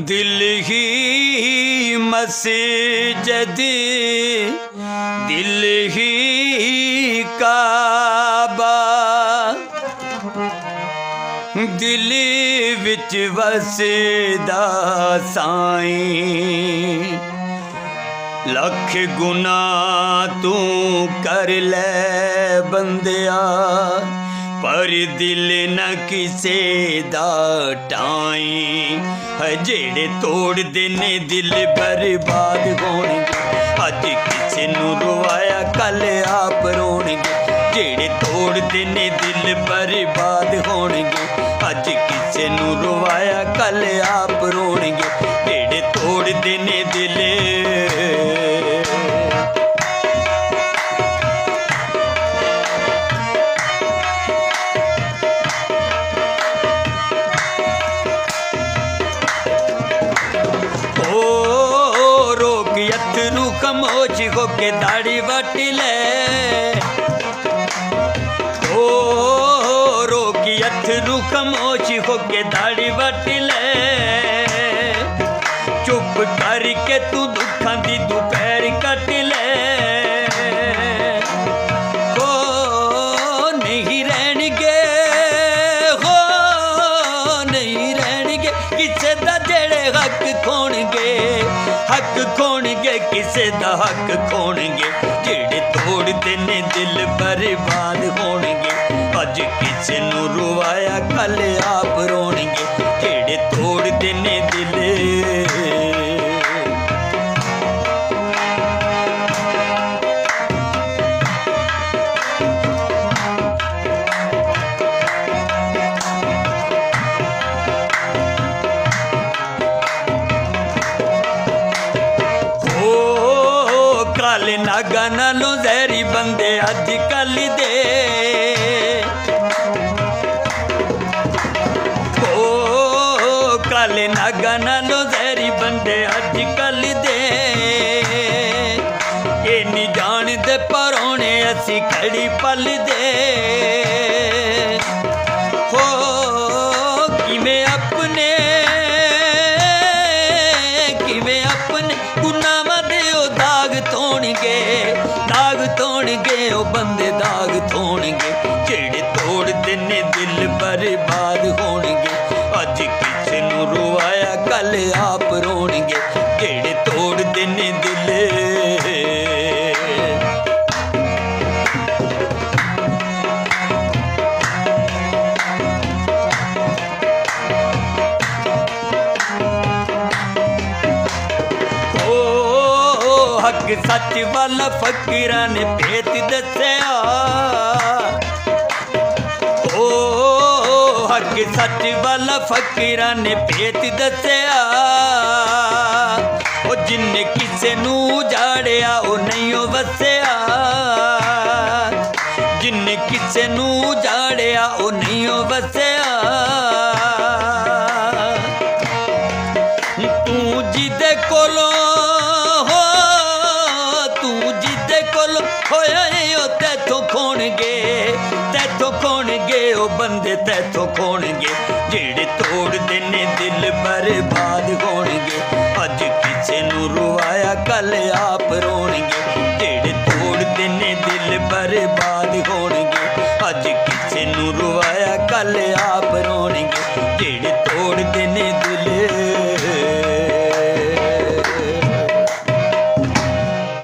दिल ही मस्जिद, दिल ही काबा, दिल विच वसदा साईं। लख गुनाह तू कर ले बंदिया, पर दिल न किसे दा टाई। जेड़े तोड़ देने दिल बर्बाद होणगे, अज किसे नू रुवाया कल आप रोणगे। जेड़े तोड़ देने दिल बर्बाद होणगे, अज किसे नू रुवाया कल आप रोणगे। जेड़े तोड़ देने दिल खमोश होके दाढ़ी वट ले, ओ रोकी अथरू खमोश होके दाढ़ी वट ले। चुप करके तू दुखां दी दोपहर कट ले। हो नहीं रहणगे, हो नहीं रहणगे किसे दा जेड़े हक खोणगे। हक खोणगे किसे दा हक खोणगे। जेड़े तोड़ देने दिल बर्बाद होणगे, अज किसे नू रुवाया कल आप रोणगे। जेड़े तोड़ देने दिल नागा नालों जहरी बंदे अज कल दे। ओ काले नागा नालों जहरी बंदे अज कल दे। ये नहीं जानते परौने असी खड़ी पल दे। हो किवें अपने गुनाहां दे ओ दाग धोणगे। दाग धोणगे ओ बंदे दाग धोणगे। जेड़े तोड़ देने दिल बर्बाद होणगे, अज किसे नू रुवाया कल आप रोणगे। जेड़े तोड़ देने दिल हक सच वाला फकीरां ने भेत दस्या। ओ हक सच वाला फकीरां ने भेत दस्या। ओ जिन्ने किसे नू जाड़िया ओ नहीं ओ वसया। जिन्ने किसे नू जाड़िया ओ नहीं ओ वसया। तू जिदे कोलों तैथों खोणगे। तैथों खोणगे ओ बंदे तैथों खोणगे। जेड़े तोड़ देने दिल बर्बाद होणगे, अज किसे नू रुवाया कल आप रोणगे। जेड़े तोड़ देने दिल बर्बाद होणगे, अज किसे नू रुवाया कल